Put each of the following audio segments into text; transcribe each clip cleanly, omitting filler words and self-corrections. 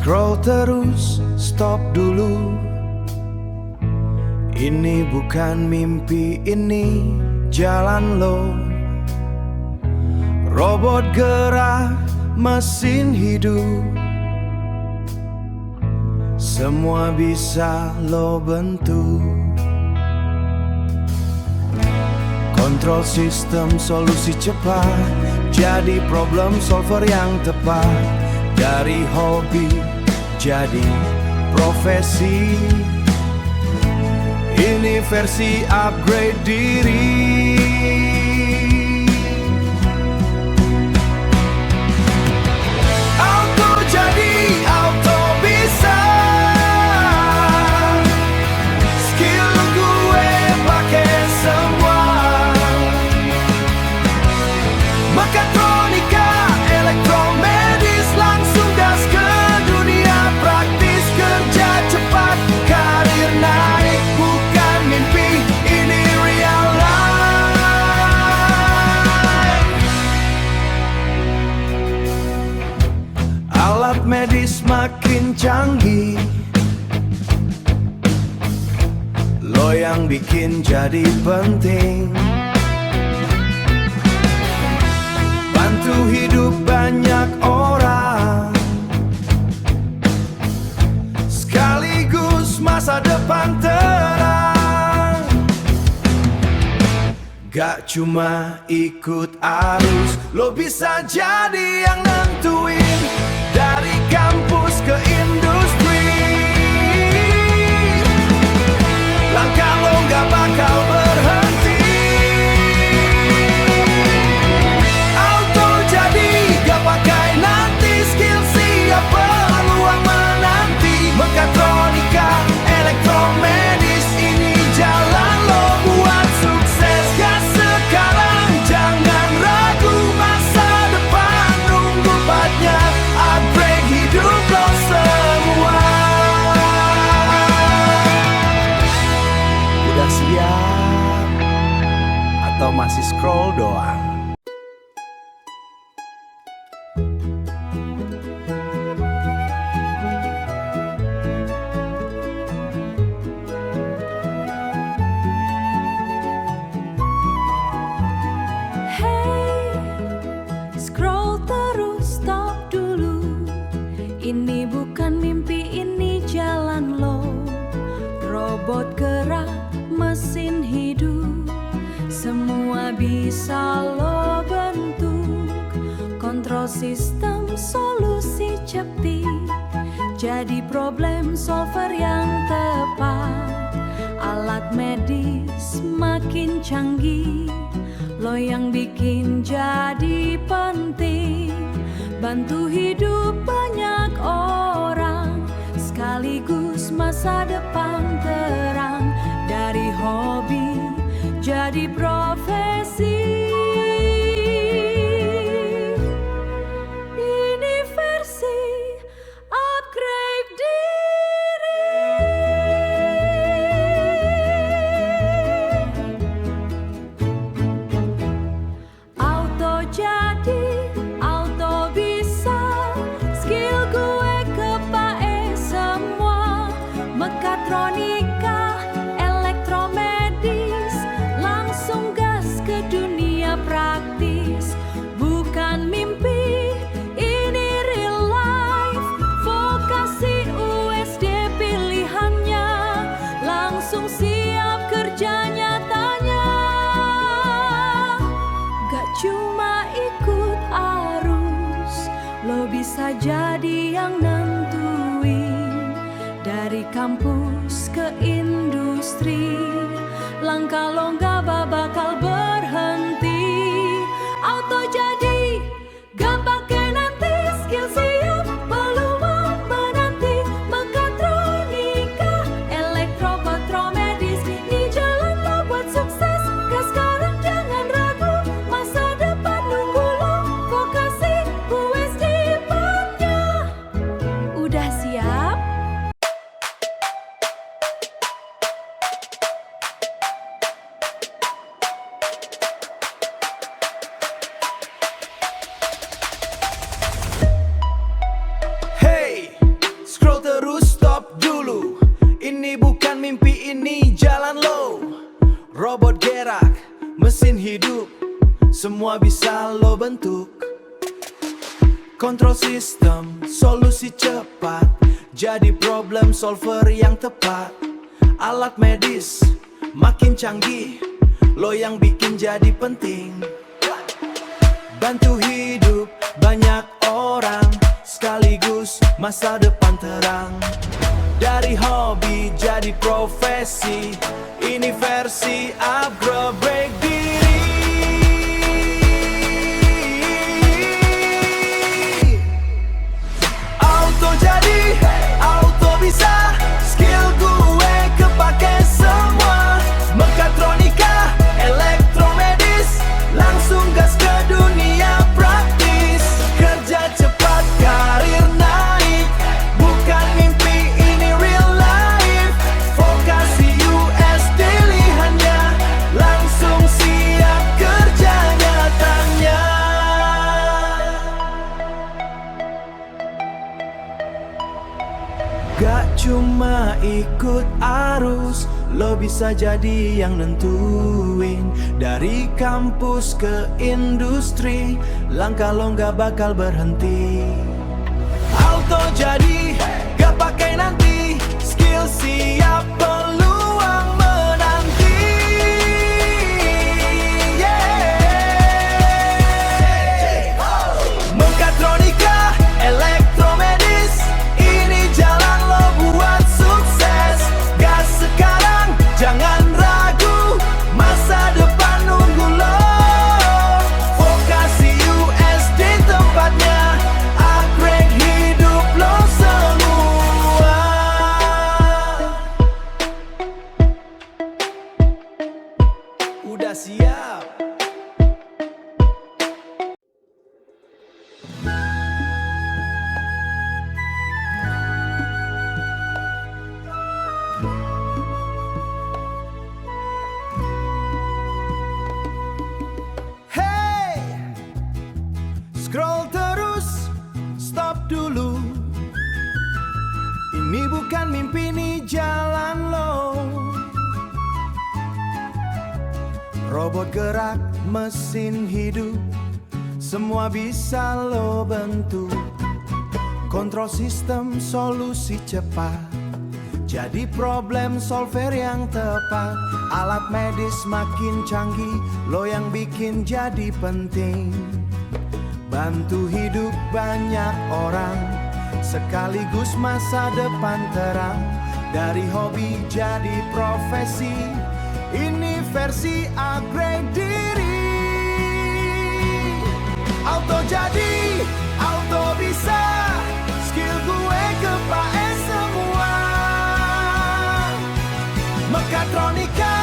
Scroll terus, stop dulu. Ini bukan mimpi, ini jalan lo. Robot gerak, mesin hidup, semua bisa lo bentuk. Kontrol sistem, solusi cepat, jadi problem solver yang tepat. Dari hobi jadi profesi, ini versi upgrade diri. Auto jadi auto bisa, skill gue pakai semua. Mekatronika, elektromedis, langsung gas ke dunia praktis. Kerja cepat, karir naik, bukan mimpi, ini real life. Alat medis makin canggih, lo yang bikin jadi penting. Bantu hidup banyak orang, sekaligus masa depan terang. Gak cuma ikut arus, lo bisa jadi yang nentuin. Dari kampus ke industri, langkah lo gak bakal berhenti. Auto jadi gak pakai nanti, skill siap peluang menanti. Mekatronika, elektromedis, ini jalan lo buat sukses. Gas sekarang, jangan ragu, masa depan nunggu partnya. Upgrade hidup lo semua. Udah siap? Atau masih scroll doang? Scroll terus, stop dulu. Ini bukan mimpi, ini jalan lo. Robot gerak, mesin hidup, semua bisa lo bentuk. Kontrol sistem, solusi cepti, jadi problem solver yang tepat. Alat medis makin canggih, lo yang bikin jadi penting. Bantu hidup banyak orang, sekaligus masa depan terang. Dari hobi jadi profesi, ini versi upgrade diri. Auto jadi auto bisa, skill gue kepakai semua. Mekatronika, elektromedis, langsung gas ke dunia praktis. Bukan mimpi, ini real life. Vokasi USD pilihannya, langsung siap kerja nyatanya. Gak cuma ikut arus, lo bisa jadi yang nentuin. Dari kampus ke industri, langkah lo gak bakal berhenti. Auto jadi gak pakai nanti, skill siap peluang menanti. Mekatronika, elektromedis, ini jalan lo buat sukses. Gas sekarang, jangan ragu, masa depan nunggu lo. Vokasi USD depannya. Udah siap? semua bisa lo bentuk. Kontrol sistem, solusi cepat, jadi problem solver yang tepat. Alat medis makin canggih, lo yang bikin jadi penting. Bantu hidup banyak orang, sekaligus masa depan terang. Dari hobi jadi profesi, ini versi upgrade break diri. Auto jadi, auto bisa, skill gue kepake semua. Mekatronika, elektromedis, langsung gas ke dunia praktis. Kerja cepat, karir naik, bukan mimpi, ini real life. Vokasi US pilihannya, langsung siap kerja nyatanya. Gak cuma ikut arus, lo bisa jadi yang nentuin. Dari kampus ke industri, langkah lo gak bakal berhenti. Auto jadi, gak pakai nanti, skill siap, peluang menanti. Mekatronika, elektromedis, ini jalan lo buat sukses. Gas sekarang, jangan ragu, masa depan nunggu lo. Vokasi US di tempatnya, upgrade hidup lo semua. Udah siap? Hey, scroll terus, stop dulu. Ini bukan mimpi, ini jalan lo. Robot gerak, mesin hidup, semua bisa lo bentuk. Kontrol sistem, solusi cepat, jadi problem solver yang tepat. Alat medis makin canggih, lo yang bikin jadi penting. Bantu hidup banyak orang, sekaligus masa depan terang. Dari hobi jadi profesi, ini versi upgrade diri. Auto jadi, auto bisa, skill gue kepake semua. Mekatronika,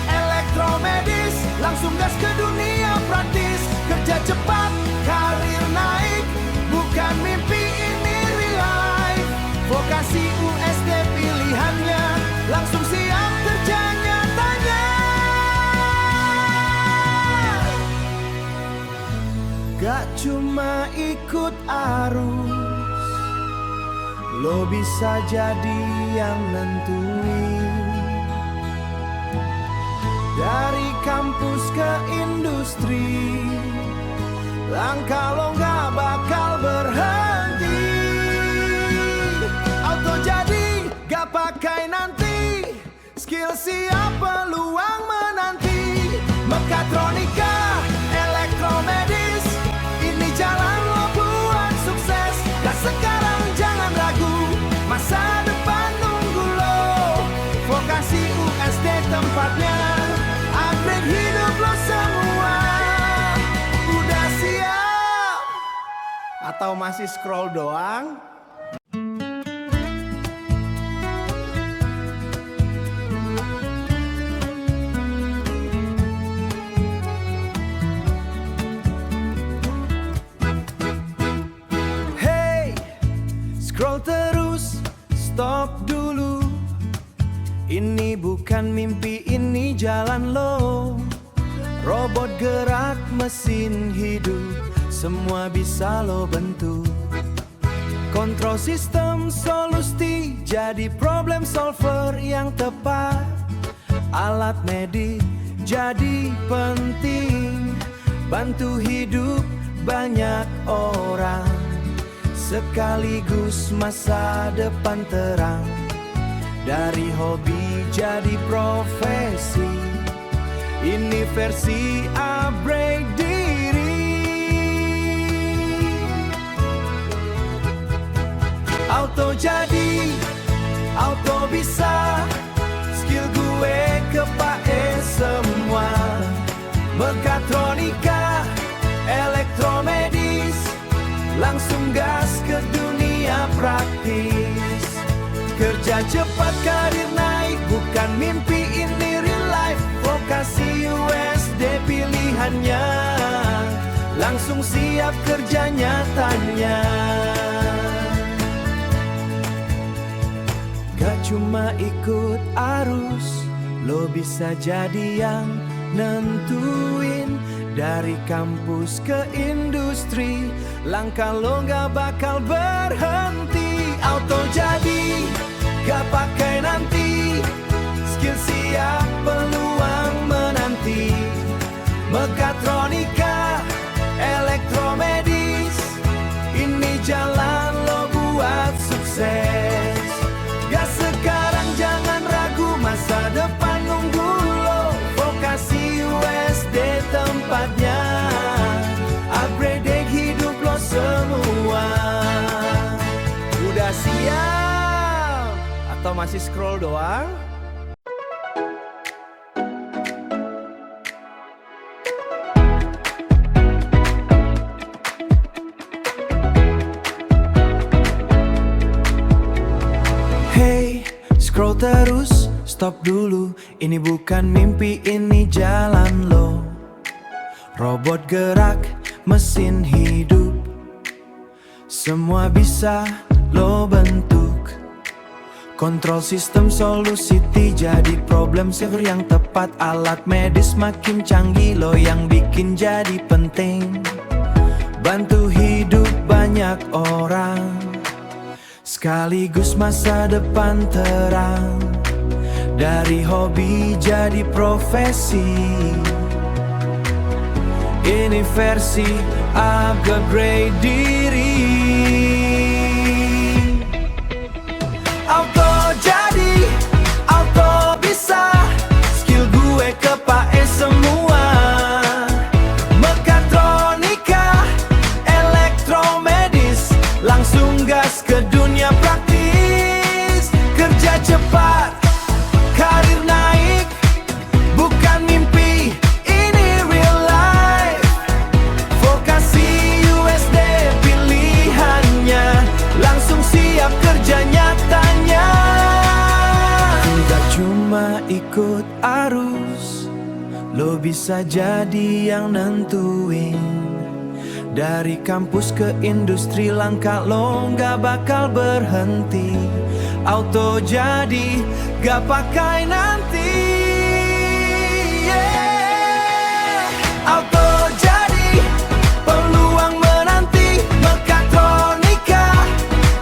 elektromedis, langsung gas ke dunia praktis. Kerja cepat, karir naik, bukan mimpi, ini real life. Vokasi USD pilihannya, langsung siap kerja nyatanya. Gak cuma ikut arus, lo bisa jadi yang nentuin. Dari kampus ke industri, langkah lo gak bakal berhenti. Auto jadi, gak pakai nanti, skill siap, peluang menanti. Mekatronika, elektromedis, ini jalan lo buat sukses. Dan sekarang jangan ragu, masa depan nunggu lo. Vokasi USD tempatnya, upgrade hidup lo semua. Udah siap? Atau masih scroll doang? Hey, scroll terus, stop dulu. Ini bukan mimpi, ini jalan lo. Robot gerak, mesin hidup, semua bisa lo bentuk. Kontrol sistem, solusi, jadi problem solver yang tepat. Alat medis jadi penting. bantu hidup banyak orang, sekaligus masa depan terang. Dari hobi jadi profesi, ini versi upgrade diri. Auto jadi, auto bisa, skill gue kepake semua. Mekatronika, elektromedis, langsung gas ke dunia praktis. Kerja cepat, karir naik, bukan mimpi, ini real life. Vokasi USD pilihannya, langsung siap kerja nyatanya. Gak cuma ikut arus, lo bisa jadi yang nentuin. Dari kampus ke industri, langkah lo gak bakal berhenti. Auto jadi, gak pakai nanti, skill siap, peluang menanti. Mekatronika, elektromedis, ini jalan lo buat sukses. Gas sekarang, jangan ragu, masa depan nunggu lo. Vokasi USD tempatnya, upgrade hidup lo semua. Udah siap? Atau masih scroll doang? Hey, scroll terus, stop dulu. Ini bukan mimpi, ini jalan lo. Robot gerak, mesin hidup, semua bisa lo bentuk. Kontrol sistem, solusi jadi problem solver yang tepat. Alat medis makin canggih, lo yang bikin jadi penting. Bantu hidup banyak orang, sekaligus masa depan terang. Dari hobi jadi profesi, ini versi upgrade diri. Auto jadi, auto bisa, skill gue kepake semua. Mekatronika, elektromedis, langsung gas ke dunia praktis. Kerja cepat, karir naik, bukan mimpi, ini real life. Vokasi USD pilihannya, langsung siap kerja nyatanya. Tidak cuma ikut arus, lo bisa jadi yang nentuin. Dari kampus ke industri, langkah lo gak bakal berhenti. Auto jadi, gak pakai nanti. Yeah. Auto jadi, peluang menanti. Mekatronika,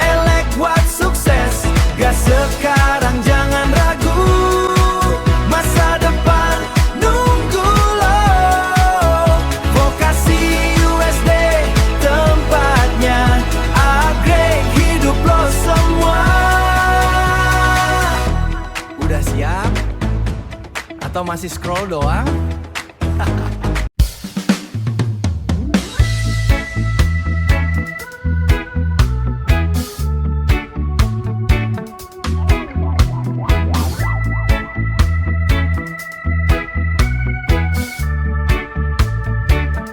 elek buat sukses. Gas sekarang, jangan ragu, masa depan nunggu lo. Vokasi USD tempatnya, upgrade hidup lo semua. Udah siap? Atau masih scroll doang?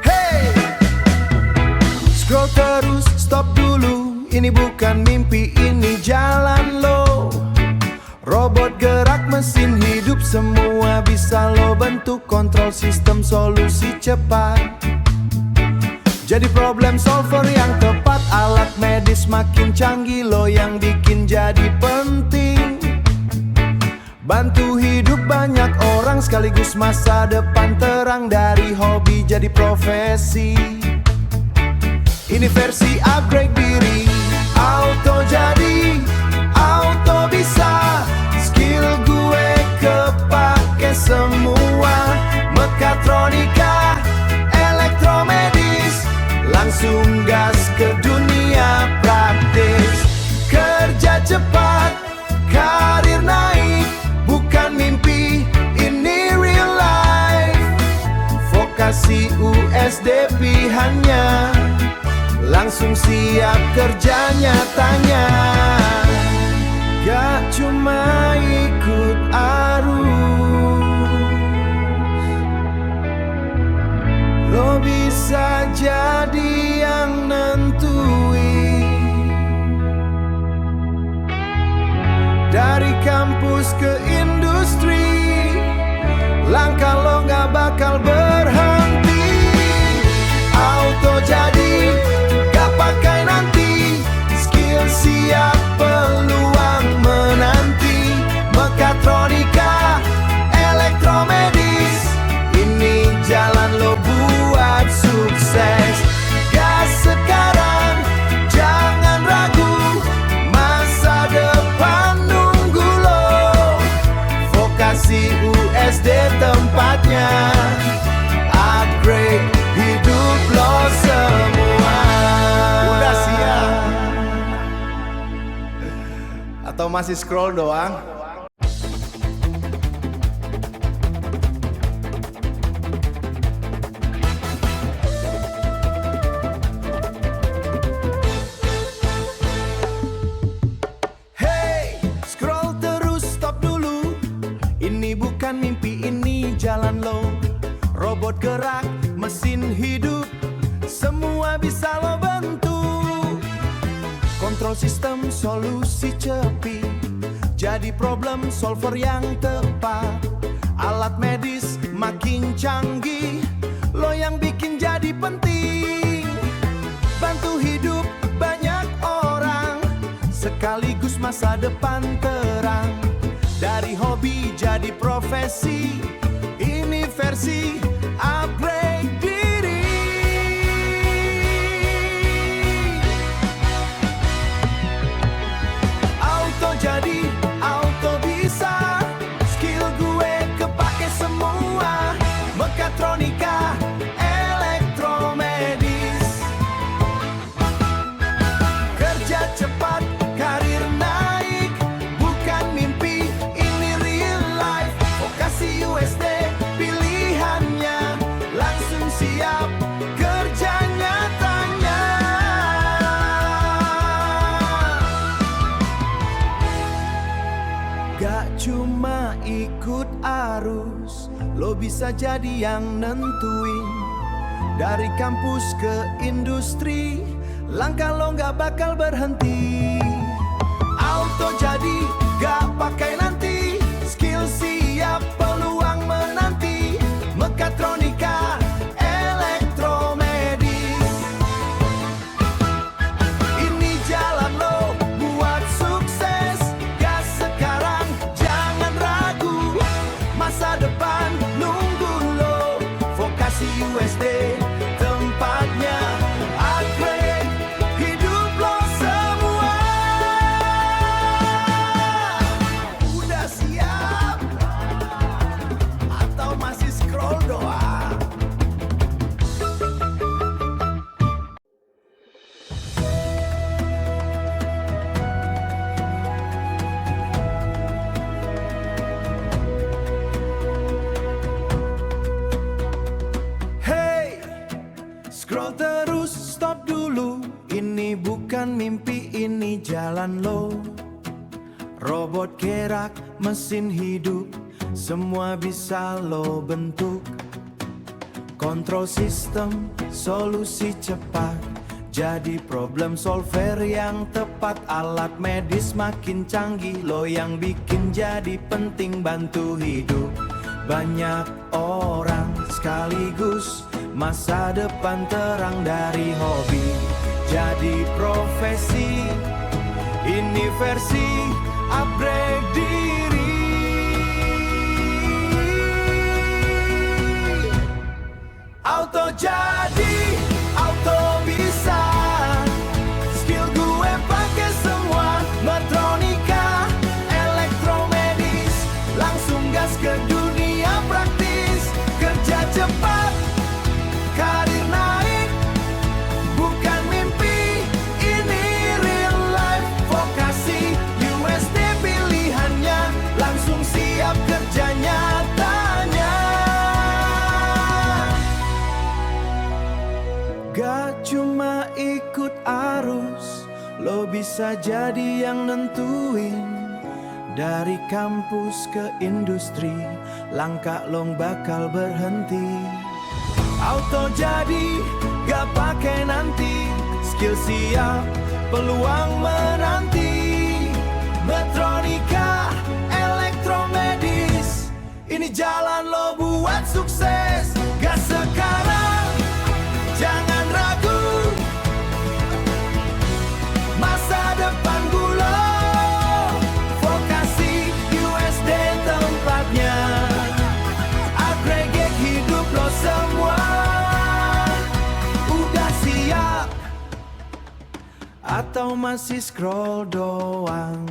Hey! Scroll terus, stop dulu. Ini bukan mimpi, ini jalan lo. Robot gerak, mesin hidup, semua bisa lo bentuk. Kontrol sistem, solusi cepat, jadi problem solver yang tepat. Alat medis makin canggih, lo yang bikin jadi penting. Bantu hidup banyak orang, sekaligus masa depan terang. Dari hobi jadi profesi, ini versi upgrade diri. Auto jadi, auto bisa, skill gue kepake semua. Mekatronika, elektro USD pilihannya, langsung siap kerja nyatanya. Gak cuma ikut arus, lo bisa jadi yang nentuin. Dari kampus ke industri, langkah lo gak bakal berhenti. Auto jadi, gak pakai nanti, skill siap peluang menanti. Mekatronika, elektromedis, ini jalan lo buat sukses. Gas sekarang, jangan ragu, masa depan nunggu lo. Vokasi USD tempatnya, upgrade hidup lo semua. Udah siap? Atau masih scroll doang? Hey, scroll terus, stop dulu. Ini bukan mimpi, ini jalan lo. Robot gerak, mesin hidup, semua bisa lo bentuk. Kontrol sistem, solusi cepi, jadi problem solver yang tepat. Alat medis makin canggih, lo yang bikin jadi penting. Bantu hidup banyak orang, sekaligus masa depan terang. Dari hobi jadi profesi, ini versi upgrade diri. Auto jadi, auto bisa, skill gue kepake semua. Mekatronika, elektromedis, kerja cepat, karir naik, bukan mimpi, ini real life. Vokasi USD pilihannya, langsung siap kerja nyatanya. Gak cuma ikut arus, lo bisa jadi yang nentuin. Dari kampus ke industri, langkah lo gak bakal berhenti. Auto jadi, gak pakai nanti, skill siap peluang menanti. Mekatronika, elektromedis, ini jalan lo buat sukses. Gas sekarang, jangan ragu, masa depan nunggu lo. Vokasi USD tempatnya, upgrade hidup lo semua. Udah siap? Atau masih scroll doang? Hey, scroll terus, stop dulu. Ini bukan mimpi, ini jalan lo. Robot gerak, mesin hidup, semua bisa lo bentuk. Kontrol sistem, solusi cepat, jadi problem solver yang tepat. Alat medis makin canggih, lo yang bikin jadi penting. Bantu hidup banyak orang sekaligus, masa depan terang. Dari hobi jadi profesi, ini versi upgrade diri. Auto jadi, auto bisa, skill gue pakai semua. Metronika, elektromedis, langsung gas ke dunia praktis. Kerja cepat, karir naik, bukan mimpi, ini real life. Vokasi USD pilihannya, langsung siap kerja nyatanya. bisa jadi yang nentuin. Dari kampus ke industri, langkah long bakal berhenti. Auto jadi, gak pakai nanti. Skill siap, peluang menanti. Metronika, elektromedis, ini jalan lo buat sukses. Gak sekarang, jangan ragu. Masa depan gulo, vokasi USD tempatnya. Agregat hidup lo semua. Udah siap atau masih scroll doang?